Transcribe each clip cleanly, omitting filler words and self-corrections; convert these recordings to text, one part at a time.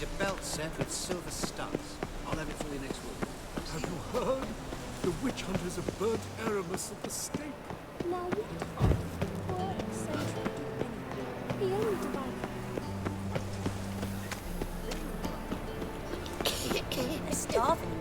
your belt set with silver studs. I'll have it for you next week. Have you heard? The witch hunters have burnt Aramis at the stake. Now what poor eccentric do anyway? The only divine. Starving.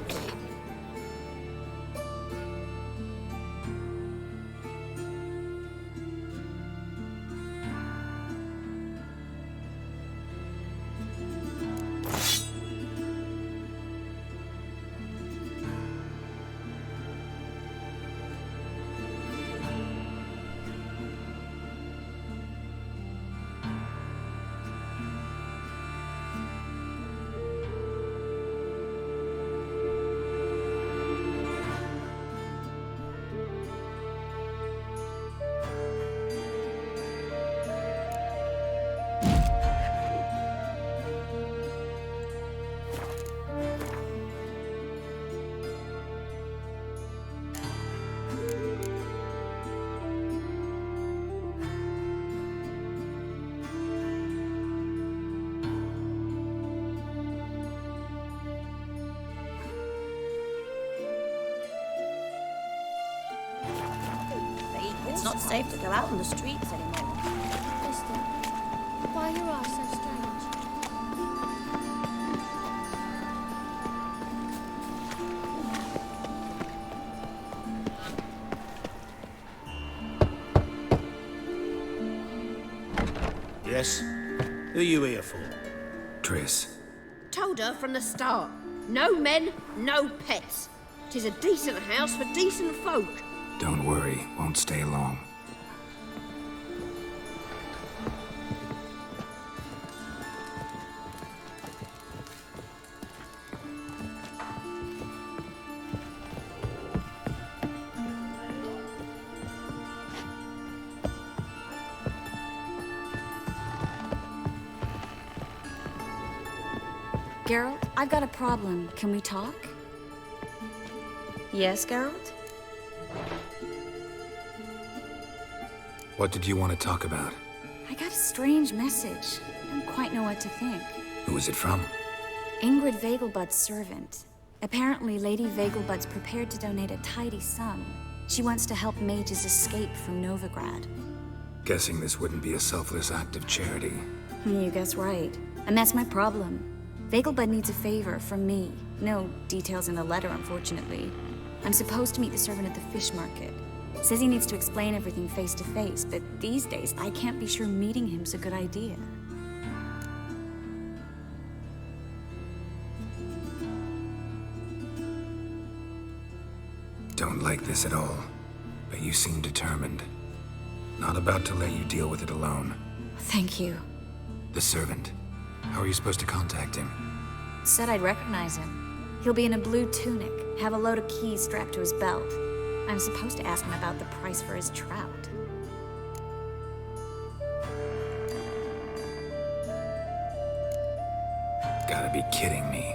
It's not safe to go out on the streets anymore. Mister, why are your eyes so strange? Yes? Who are you here for? Triss. Told her from the start. No men, no pets. 'Tis a decent house for decent folk. Don't worry, won't stay long. Geralt, I've got a problem. Can we talk? Yes, Geralt? What did you want to talk about? I got a strange message. I don't quite know what to think. Who was it from? Ingrid Vegelbud's servant. Apparently, Lady Vegelbud's prepared to donate a tidy sum. She wants to help mages escape from Novigrad. Guessing this wouldn't be a selfless act of charity. You guess right. And that's my problem. Vegelbud needs a favor from me. No details in the letter, unfortunately. I'm supposed to meet the servant at the fish market. Says he needs to explain everything face to face, but these days I can't be sure meeting him's a good idea. Don't like this at all, but you seem determined. Not about to let you deal with it alone. Thank you. The servant. How are you supposed to contact him? Said I'd recognize him. He'll be in a blue tunic, have a load of keys strapped to his belt. I'm supposed to ask him about the price for his trout. Gotta be kidding me.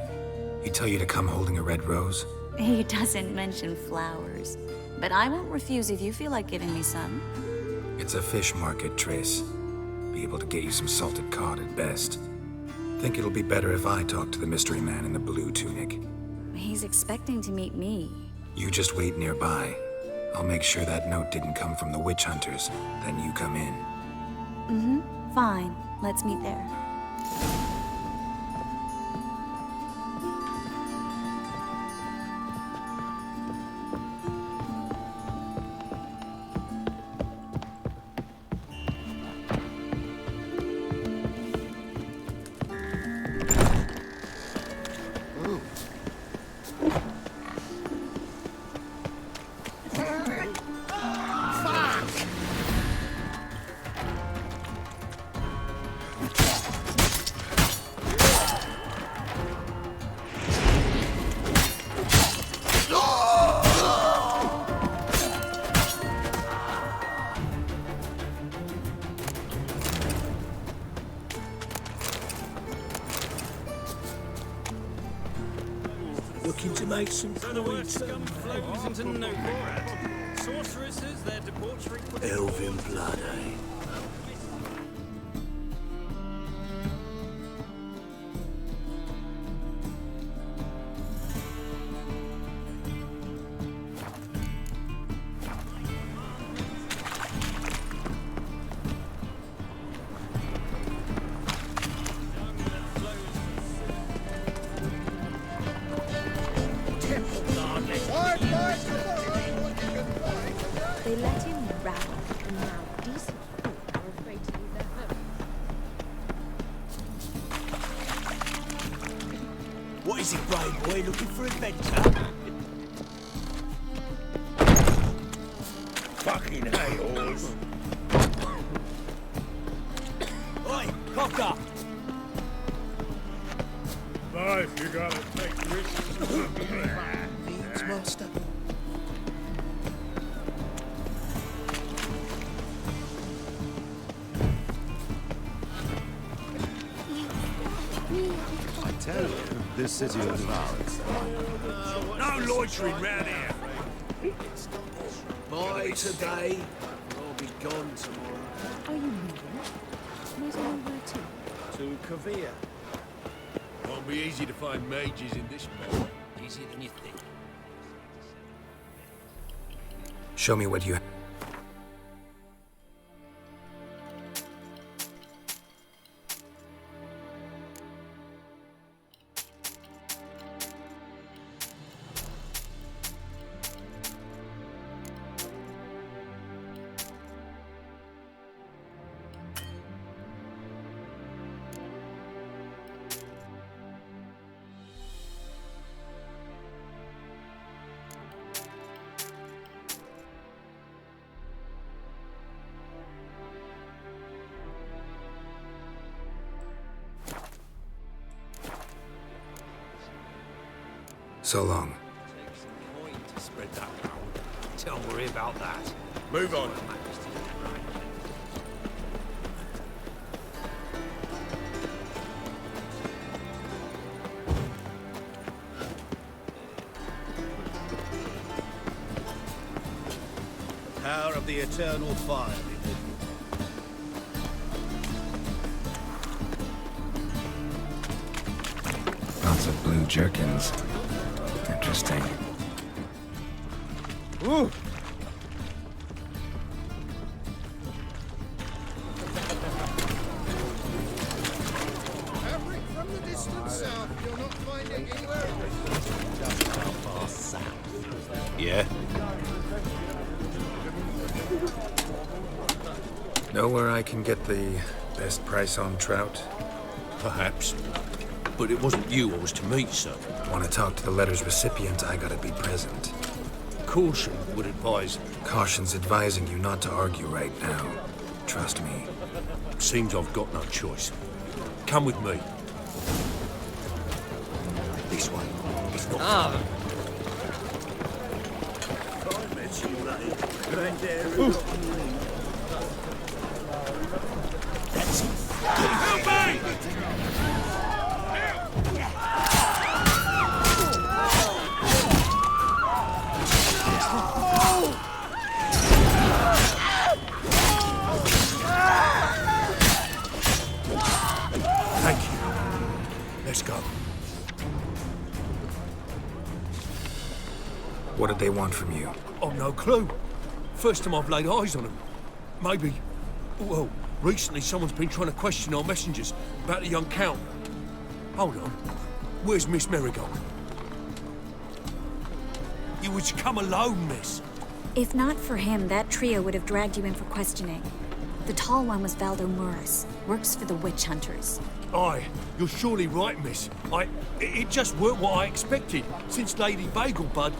He tell you to come holding a red rose? He doesn't mention flowers, but I won't refuse if you feel like giving me some. It's a fish market, Triss. Be able to get you some salted cod at best. Think it'll be better if I talk to the mystery man in the blue tunic. He's expecting to meet me. You just wait nearby. I'll make sure that note didn't come from the witch hunters. Then you come in. Mm-hmm. Fine. Let's meet there. Looking to make some The word scum flows into Novigrad. Sorceresses, their debauchery... Elven blood, eh? What is it, brave boy? Looking for adventure? Fucking hay-horse. Oi, cocker! Life, you gotta take risks. Needs, master. I tell you, this city of ours. No loitering round here. By today, I'll be gone tomorrow. Are you moving? Where's all where to? To Kavir. Won't be easy to find mages in this mess. Easier than you think. Show me what you have. So long. Point to spread that round. Don't worry about that. Move on. The power of the eternal fire be with you. Lots of blue jerkins. Interesting. Ooh. From the distant south, you're not finding anywhere. Yeah? Know where I can get the best price on trout? Perhaps. But it wasn't you I was to meet, sir. Want to talk to the letter's recipient, I gotta be present. Caution would advise. Caution's advising you not to argue right now. Trust me. Seems I've got no choice. Come with me. This way. It's not far. I met you, mate. Right there. That's it. Help me! Thank you. Let's go. What did they want from you? I've no clue. First time I've laid eyes on them. Maybe. Well, recently someone's been trying to question our messengers about the young Count. Hold on. Where's Miss Marigold? You was come alone, miss. If not for him, that trio would have dragged you in for questioning. The tall one was Valdo Morris, works for the witch hunters. Aye, you're surely right, miss. It just weren't what I expected, since Lady Bagelbud.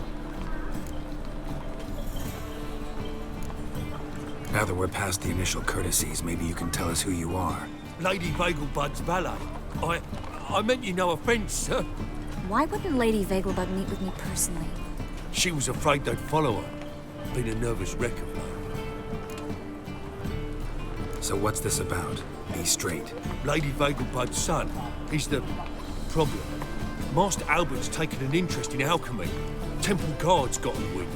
Now that we're past the initial courtesies, maybe you can tell us who you are. Lady Bagelbud's valet. I meant you no offence, sir. Why wouldn't Lady Vegelbud meet with me personally? She was afraid they'd follow her. Been a nervous wreck of late. So what's this about? Be straight. Lady Vegelbud's son. He's the problem. Master Albert's taken an interest in alchemy. Temple guards got him wind.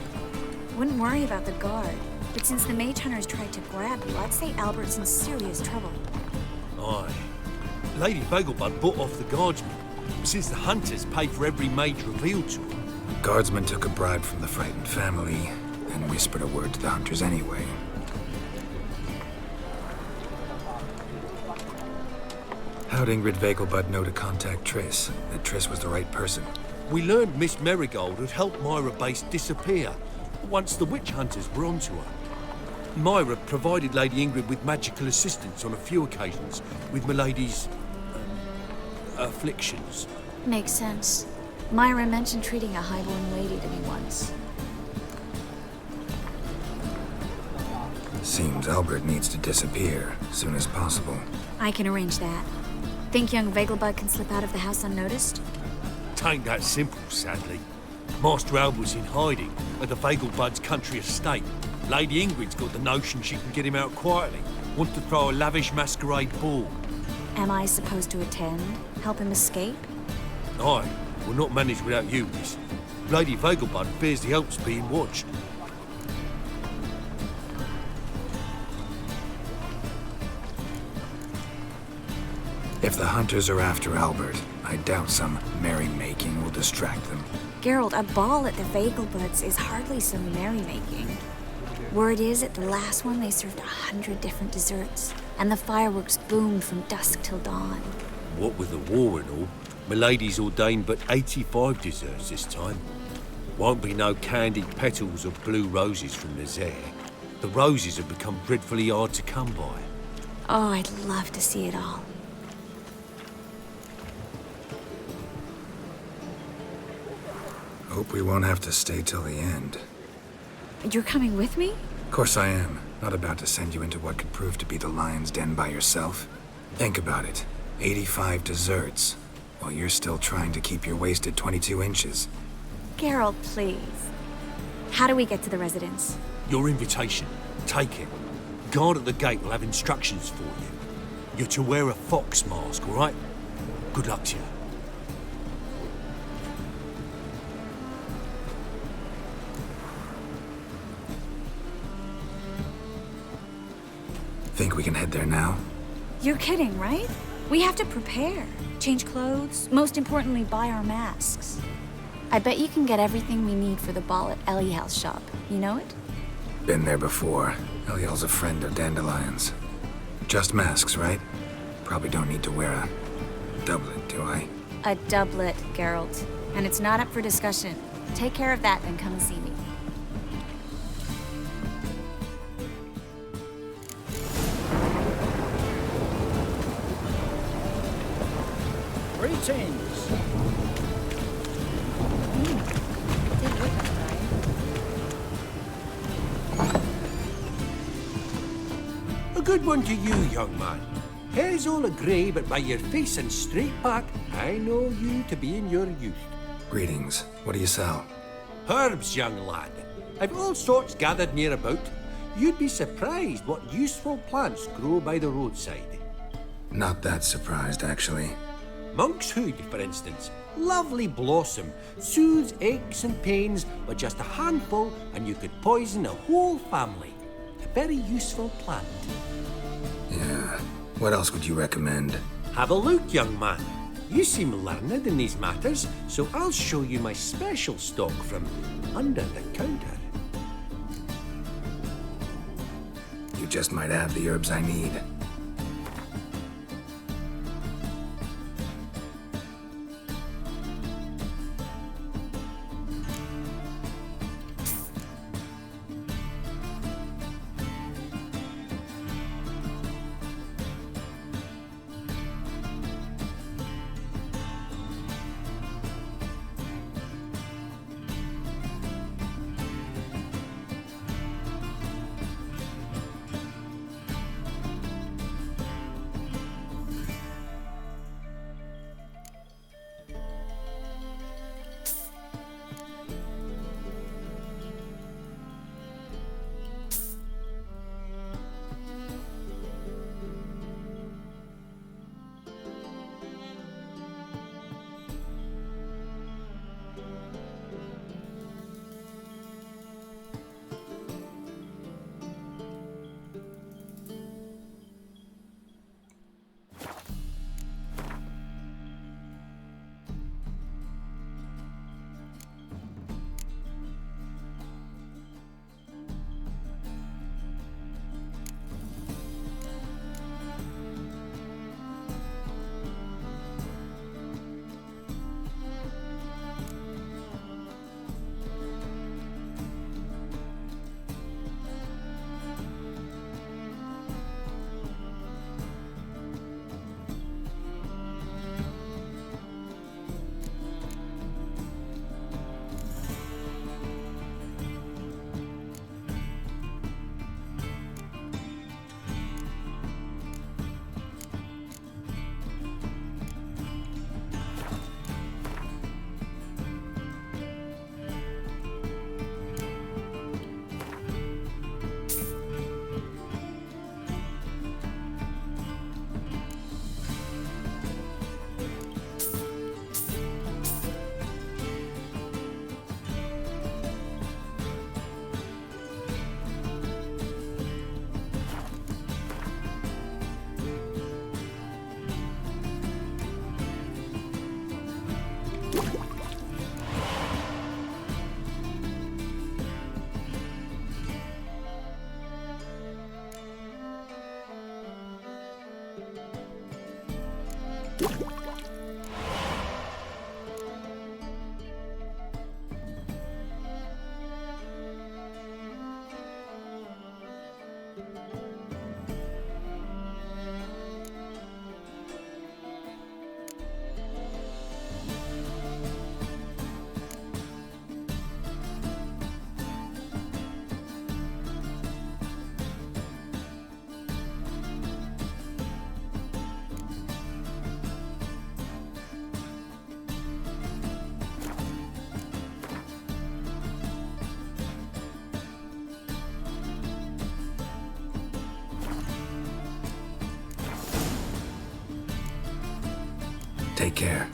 Wouldn't worry about the guard, but since the mage hunters tried to grab you, I'd say Albert's in serious trouble. Aye. Lady Vegelbud bought off the guardsmen, since the hunters pay for every mage revealed to them. Guardsman took a bribe from the frightened family, then whispered a word to the hunters anyway. How'd Ingrid Vegelbud know to contact Triss? That Triss was the right person? We learned Miss Marigold had helped Myra Base disappear once the witch hunters were onto her. Myra provided Lady Ingrid with magical assistance on a few occasions with Milady's afflictions. Makes sense. Myra mentioned treating a highborn lady to me once. Seems Albert needs to disappear as soon as possible. I can arrange that. Think young Vegelbud can slip out of the house unnoticed? Tain't that simple, sadly. Master Albert's in hiding at the Vegelbud's country estate. Lady Ingrid's got the notion she can get him out quietly. Want to throw a lavish masquerade ball. Am I supposed to attend? Help him escape? Aye, we'll not manage without you, miss. Lady Vegelbud fears the Alps being watched. If the hunters are after Albert, I doubt some merrymaking will distract them. Geralt, a ball at the Vegelbuds is hardly some merrymaking. Word is, at the last one they served 100 different desserts, and the fireworks boomed from dusk till dawn. What with the war and all, Milady's ordained but 85 desserts this time. Won't be no candied petals or blue roses from Nazaire. The roses have become dreadfully hard to come by. Oh, I'd love to see it all. Hope we won't have to stay till the end. You're coming with me? Of course I am. Not about to send you into what could prove to be the lion's den by yourself. Think about it. 85 desserts, while you're still trying to keep your waist at 22 inches. Geralt, please. How do we get to the residence? Your invitation. Take it. Guard at the gate will have instructions for you. You're to wear a fox mask, all right? Good luck to you. Think we can head there now? You're kidding, right? We have to prepare. Change clothes. Most importantly, buy our masks. I bet you can get everything we need for the ball at Eliel's shop. You know it? Been there before. Eliel's a friend of Dandelion's. Just masks, right? Probably don't need to wear a doublet, do I? A doublet, Geralt. And it's not up for discussion. Take care of that, then come and see me. Greetings. A good one to you, young man. Hair's all a-grey, but by your face and straight back, I know you to be in your youth. Greetings. What do you sell? Herbs, young lad. I've all sorts gathered near about. You'd be surprised what useful plants grow by the roadside. Not that surprised, actually. Monk's hood, for instance. Lovely blossom. Soothes aches and pains, but just a handful and you could poison a whole family. A very useful plant. Yeah. What else would you recommend? Have a look, young man. You seem learned in these matters, so I'll show you my special stock from under the counter. You just might have the herbs I need. Take care.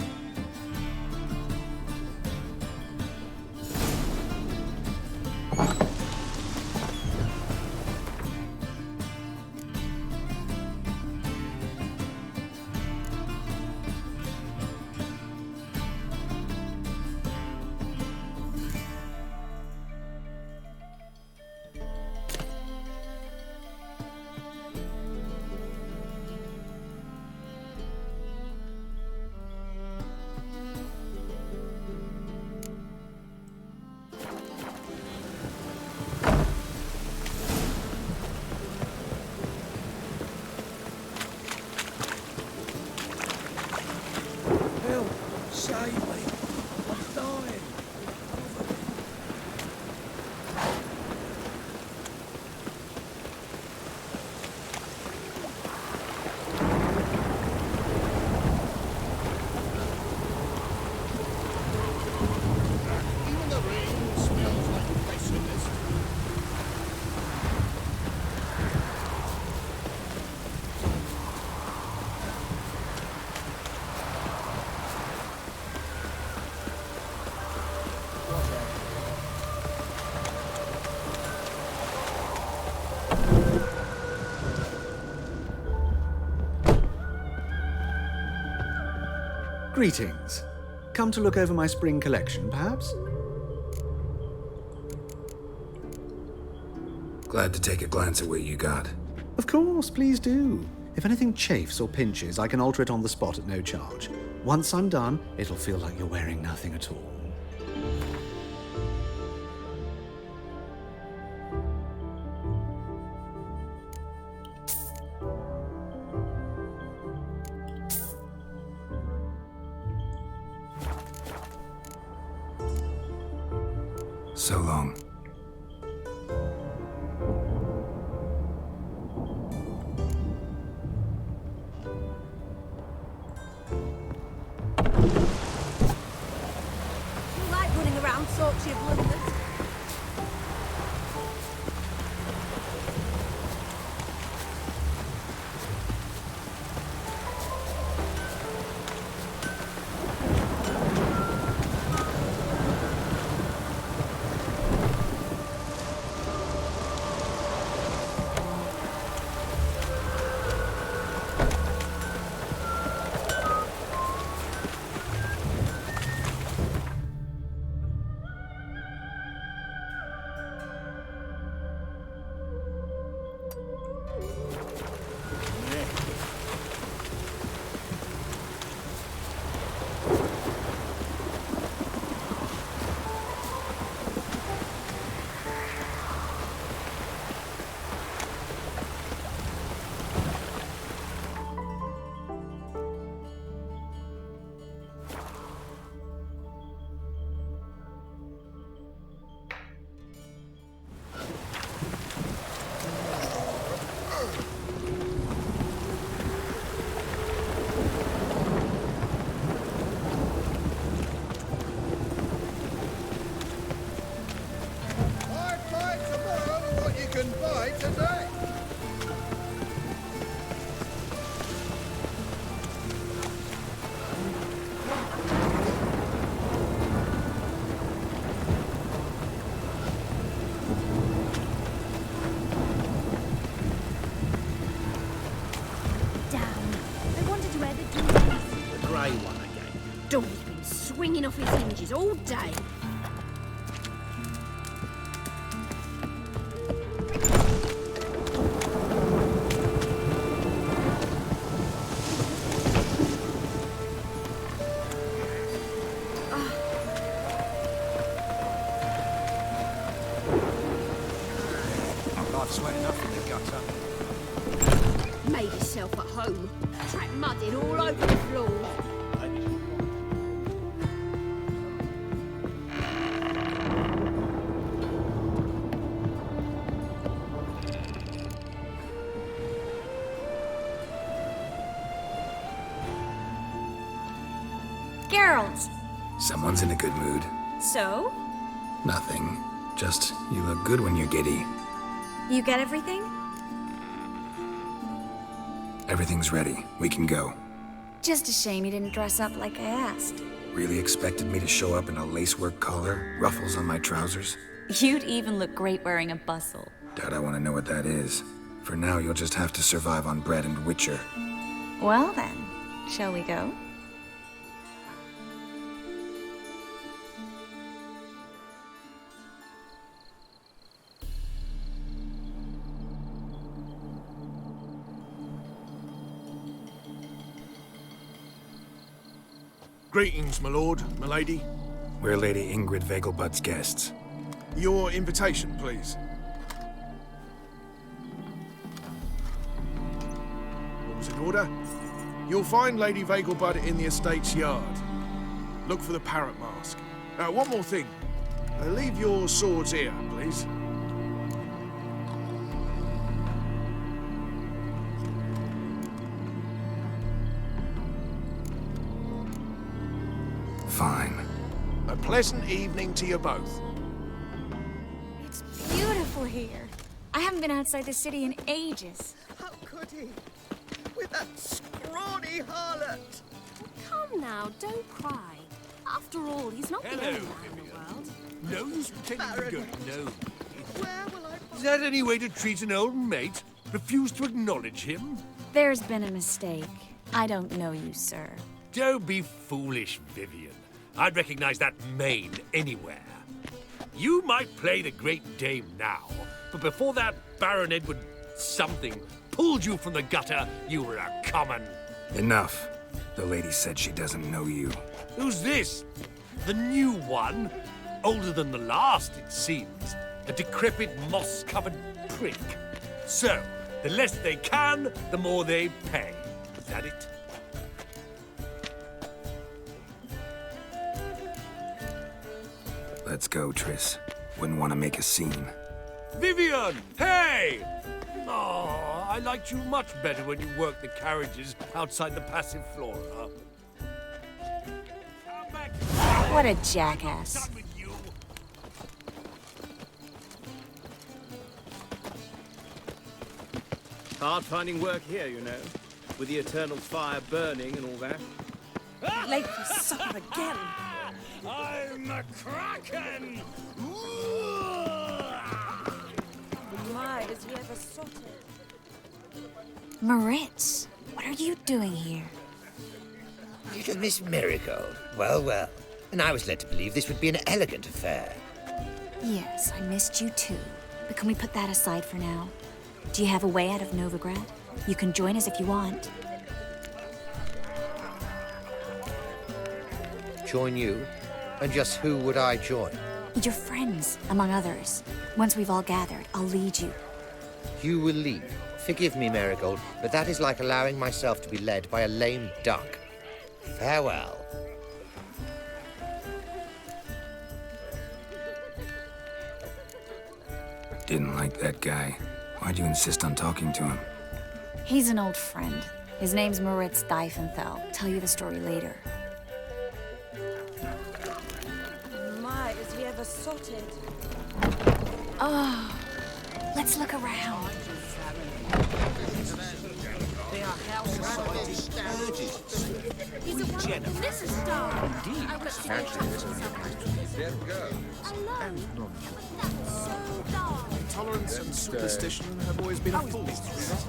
Help! Save me! I'm dying! Even the rain smells like pessimist. Greetings. Come to look over my spring collection, perhaps? Glad to take a glance at what you got. Of course, please do. If anything chafes or pinches, I can alter it on the spot at no charge. Once I'm done, it'll feel like you're wearing nothing at all. So long. You like running around, sorts of blunders. swinging off his hinges all day. Life's sweat enough in the gutter. Made himself at home. Track mudding all over the floor. Geralt! Someone's in a good mood. So? Nothing. Just, you look good when you're giddy. You get everything? Everything's ready. We can go. Just a shame you didn't dress up like I asked. Really expected me to show up in a lacework collar, ruffles on my trousers? You'd even look great wearing a bustle. Doubt I want to know what that is. For now, you'll just have to survive on bread and Witcher. Well then, shall we go? Greetings, my lord, my lady. We're Lady Ingrid Vegelbud's guests. Your invitation, please. What was in order? You'll find Lady Vegelbud in the estate's yard. Look for the parrot mask. One more thing. Leave your swords here, please. Fine. A pleasant evening to you both. It's beautiful here. I haven't been outside the city in ages. How could he? With that scrawny harlot! Come now, don't cry. After all, he's not the only man in the world. No use pretending to go. No. Where will I Is that any way to treat an old mate? Refuse to acknowledge him? There's been a mistake. I don't know you, sir. Don't be foolish, Vivian. I'd recognize that mane anywhere. You might play the Great Dame now, but before that Baron Edward something pulled you from the gutter, you were a common... Enough. The lady said she doesn't know you. Who's this? The new one? Older than the last, it seems. A decrepit, moss-covered prick. So, the less they can, the more they pay. Is that it? Let's go, Triss. Wouldn't want to make a scene. Vivian! Hey! Oh, I liked you much better when you worked the carriages outside the Passiflora. Come back. What a jackass. Done with you. Hard finding work here, you know, with the eternal fire burning and all that. late for supper again? I'm a kraken! My, is he ever sorted? Moritz, what are you doing here? Little Miss Marigold. Well, well. And I was led to believe this would be an elegant affair. Yes, I missed you too. But can we put that aside for now? Do you have a way out of Novigrad? You can join us if you want. Join you? And just who would I join? Your friends, among others. Once we've all gathered, I'll lead you. You will lead. Forgive me, Marigold, but that is like allowing myself to be led by a lame duck. Farewell. Didn't like that guy. Why'd you insist on talking to him? He's an old friend. His name's Moritz Diefenthal. Tell you the story later. My, is he ever sorted? Oh, let's look around. They are house-sided urges. He's a one. This is dark. Indeed. I've got to go talk to someone. Alone. That's so dark. Tolerance and superstition have always been a force.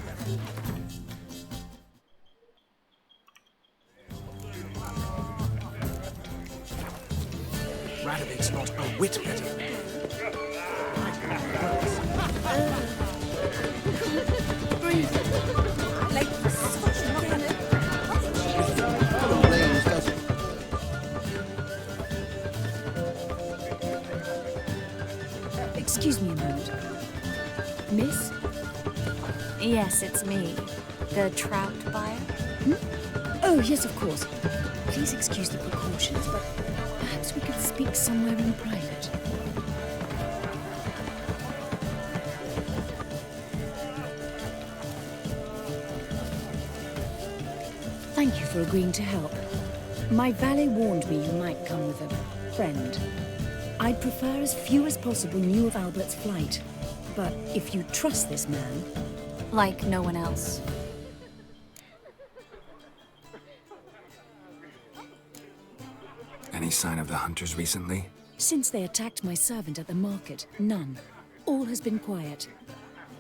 Radovid's not a whit better. Excuse me a moment. Miss? Yes, it's me. The trout buyer? Oh, yes, of course. Please excuse the precautions, but perhaps we could speak somewhere in private. Thank you for agreeing to help. My valet warned me you might come with a friend. I'd prefer as few as possible knew of Albert's flight. But if you trust this man... Like no one else. Any sign of the hunters recently? Since they attacked my servant at the market, none. All has been quiet.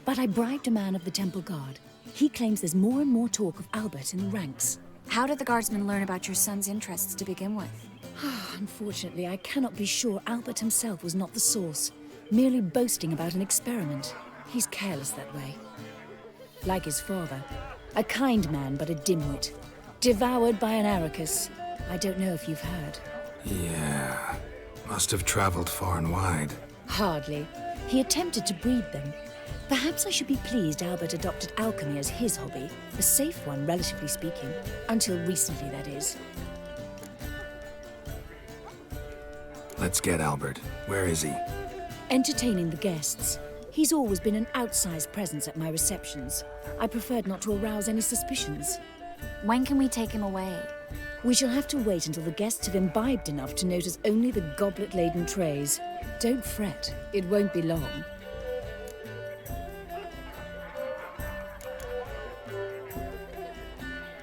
But I bribed a man of the Temple Guard. He claims there's more and more talk of Albert in the ranks. How did the guardsmen learn about your son's interests to begin with? Unfortunately, I cannot be sure Albert himself was not the source, merely boasting about an experiment. He's careless that way. Like his father, a kind man but a dimwit. Devoured by an Arrakis. I don't know if you've heard. Yeah. Must have traveled far and wide. Hardly. He attempted to breed them. Perhaps I should be pleased Albert adopted alchemy as his hobby. A safe one, relatively speaking. Until recently, that is. Let's get Albert. Where is he? Entertaining the guests. He's always been an outsized presence at my receptions. I preferred not to arouse any suspicions. When can we take him away? We shall have to wait until the guests have imbibed enough to notice only the goblet-laden trays. Don't fret, it won't be long.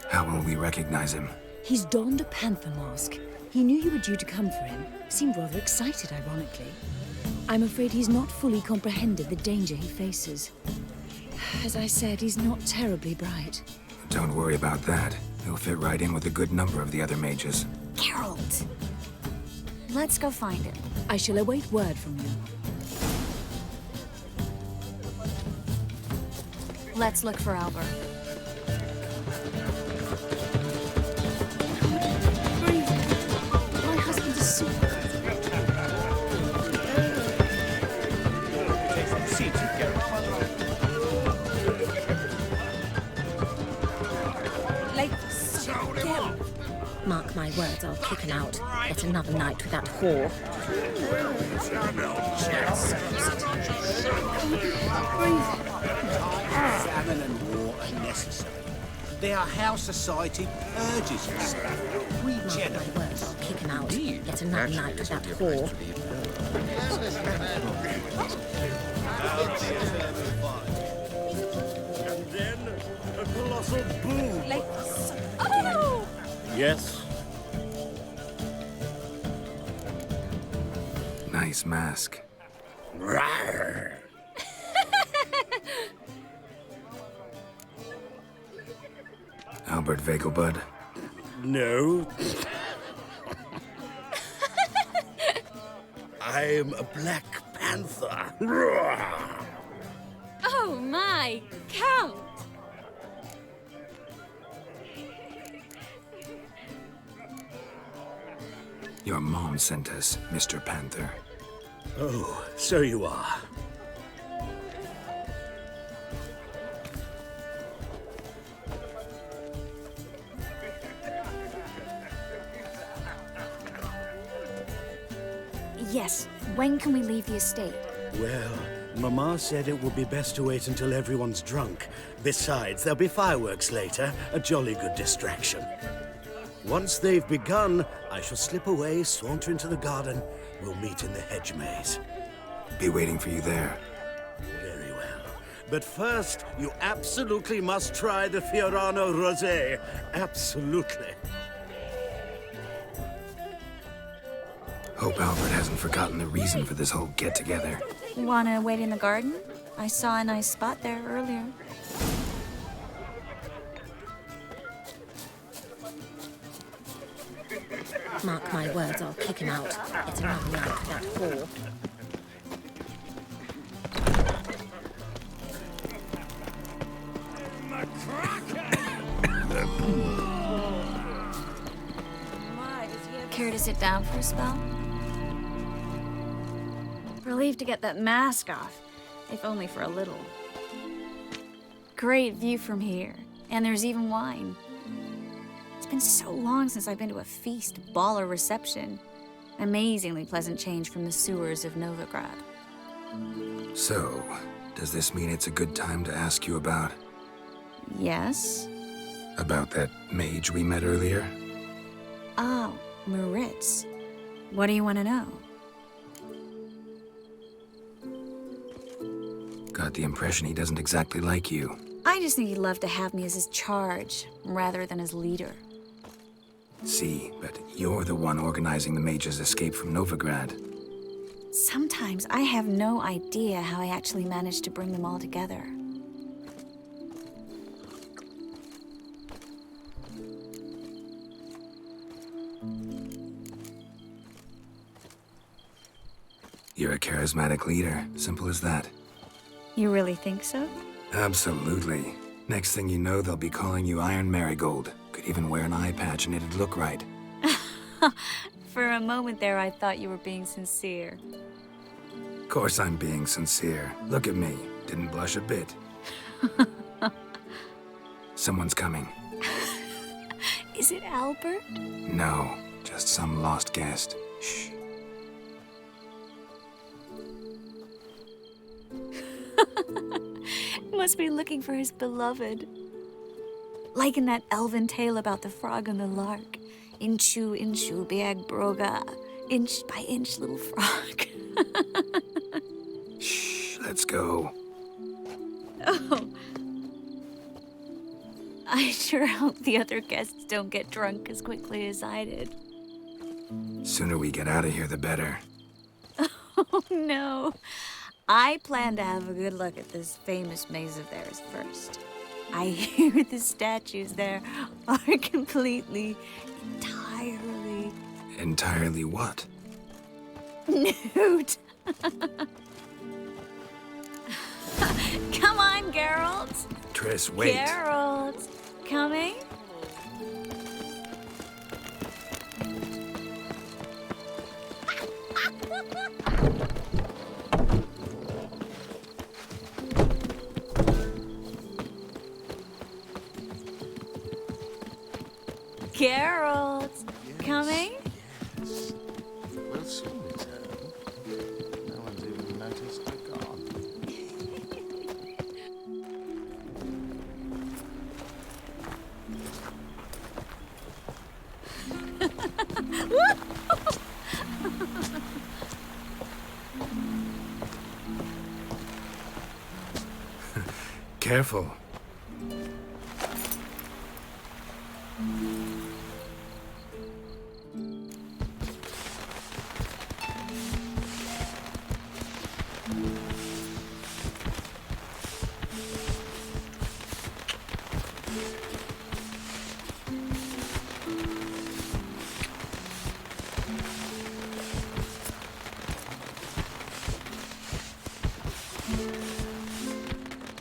How will we recognize him? He's donned a panther mask. He knew you were due to come for him. Seemed rather excited, ironically. I'm afraid he's not fully comprehended the danger he faces. As I said, he's not terribly bright. Don't worry about that. He'll fit right in with a good number of the other mages. Geralt! Let's go find him. I shall await word from you. Let's look for Albert. My husband is sick. Mark my words, I'll kick him out. Yet another night with that whore. Famine and war are necessary. They are how society purges itself. Mark my words, I'll kick him out. Yet another night with that whore. And then a colossal boom. Oh! Yes. Nice mask. Rawr. Albert Vegelbud? No. I'm a Black Panther. Rawr. Oh my, Count! Your mom sent us, Mr. Panther. Oh, so you are. Yes, when can we leave the estate? Well, Mama said it would be best to wait until everyone's drunk. Besides, there'll be fireworks later, a jolly good distraction. Once they've begun, I shall slip away, saunter into the garden. We'll meet in the hedge maze. Be waiting for you there. Very well. But first, you absolutely must try the Fiorano Rosé. Absolutely. Hope Albert hasn't forgotten the reason for this whole get-together. Wanna wait in the garden? I saw a nice spot there earlier. Mark my words, I'll kick him out. It's another night for that whore. Care to sit down for a spell? Relieved to get that mask off, if only for a little. Great view from here, and there's even wine. It's been so long since I've been to a feast, ball, or reception. Amazingly pleasant change from the sewers of Novigrad. So, does this mean it's a good time to ask you about... Yes? About that mage we met earlier? Oh, Moritz. What do you want to know? Got the impression he doesn't exactly like you. I just think he'd love to have me as his charge, rather than as leader. See, but you're the one organizing the mage's escape from Novigrad. Sometimes I have no idea how I actually managed to bring them all together. You're a charismatic leader, simple as that. You really think so? Absolutely. Next thing you know, they'll be calling you Iron Marigold. Could even wear an eye patch and it'd look right. For a moment there, I thought you were being sincere. Of course I'm being sincere. Look at me. Didn't blush a bit. Someone's coming. Is it Albert? No, just some lost guest. Shh. Must be looking for his beloved. Like in that elven tale about the frog and the lark. Inchu, inchu, biag broga. Inch by inch, little frog. Shh, let's go. Oh. I sure hope the other guests don't get drunk as quickly as I did. Sooner we get out of here, the better. Oh, no. I plan to have a good look at this famous maze of theirs first. I hear the statues there are completely, entirely... Entirely what? Nude. Come on, Geralt. Triss, wait. Geralt, coming? Geralt, coming? Yes. We'll soon return. No one's even noticed we're gone. Careful.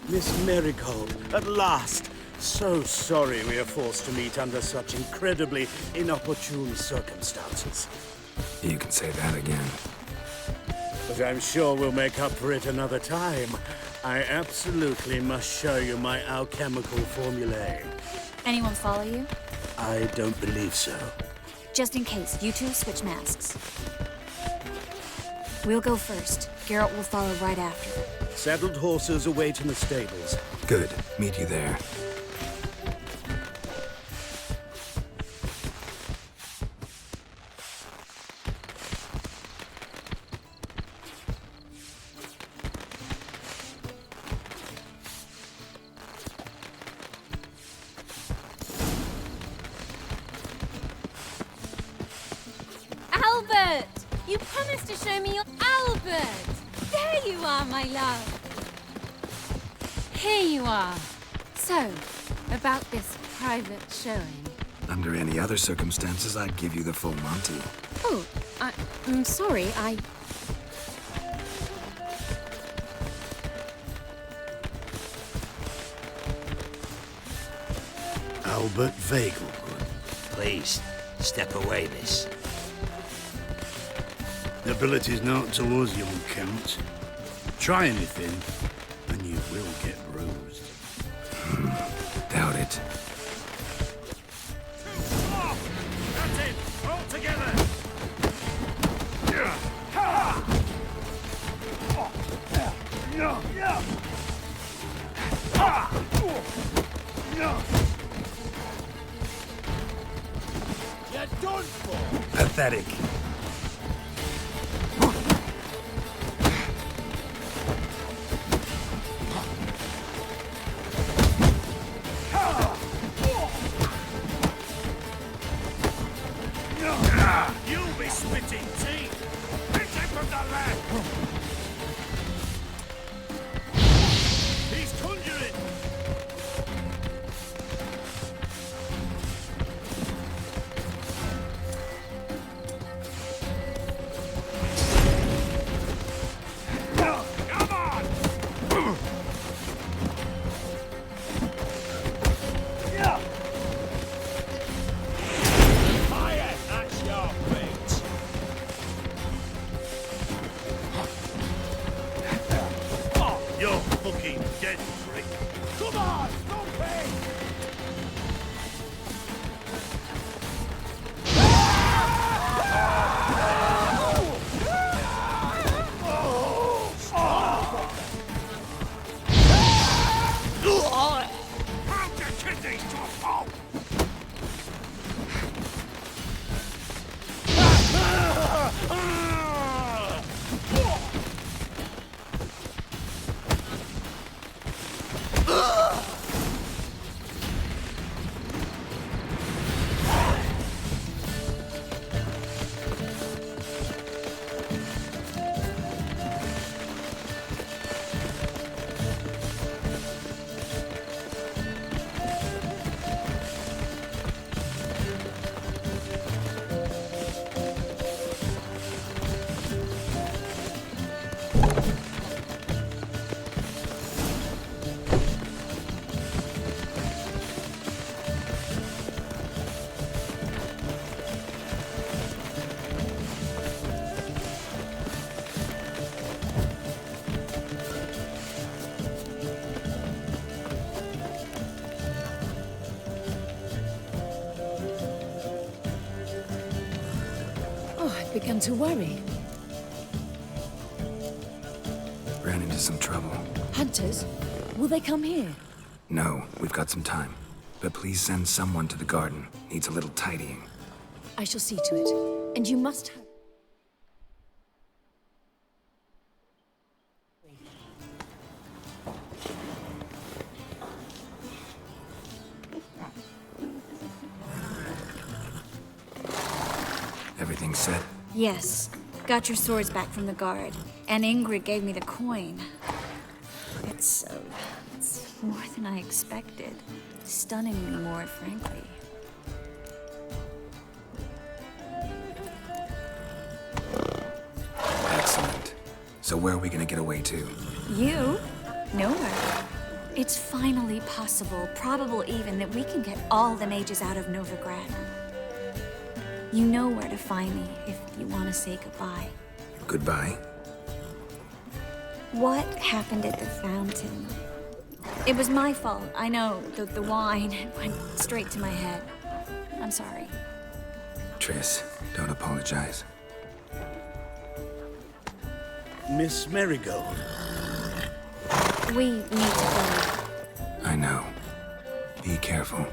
Miss Marigold, at last! So sorry we are forced to meet under such incredibly inopportune circumstances. You can say that again. But I'm sure we'll make up for it another time. I absolutely must show you my alchemical formulae. Anyone follow you? I don't believe so. Just in case, you two switch masks. We'll go first. Geralt will follow right after. Saddled horses await in the stables. Good. Meet you there. Albert! You promised to show me your Albert! There you are, my love! Here you are. So, about this private showing. Under any other circumstances, I'd give you the full Monty. Oh, I'm sorry, Albert Vegelbud. Please, step away, miss. Nobility's not to us, young Count. Try anything, and you will get bruised. Doubt it. That's it! All together! You're done for! Pathetic. You'll be spitting teeth! Pick him from the left! He's conjuring! Come on! Fire at your feet! You're fucking dead, prick! Come on, stop it! Pound your kidneys to a pulp! Oh, I've begun to worry. Ran into some trouble. Hunters? Will they come here? No, we've got some time. But please send someone to the garden. Needs a little tidying. I shall see to it. And you must have... Everything set? Yes. Got your swords back from the guard. And Ingrid gave me the coin. It's more than I expected. Stunningly more, frankly. Excellent. So where are we gonna get away to? You? Nowhere. It's finally possible, probable even, that we can get all the mages out of Novigrad. You know where to find me if you want to say goodbye. Goodbye? What happened at the fountain? It was my fault, I know. The wine went straight to my head. I'm sorry. Triss, don't apologize. Miss Marigold. We need to go. I know. Be careful.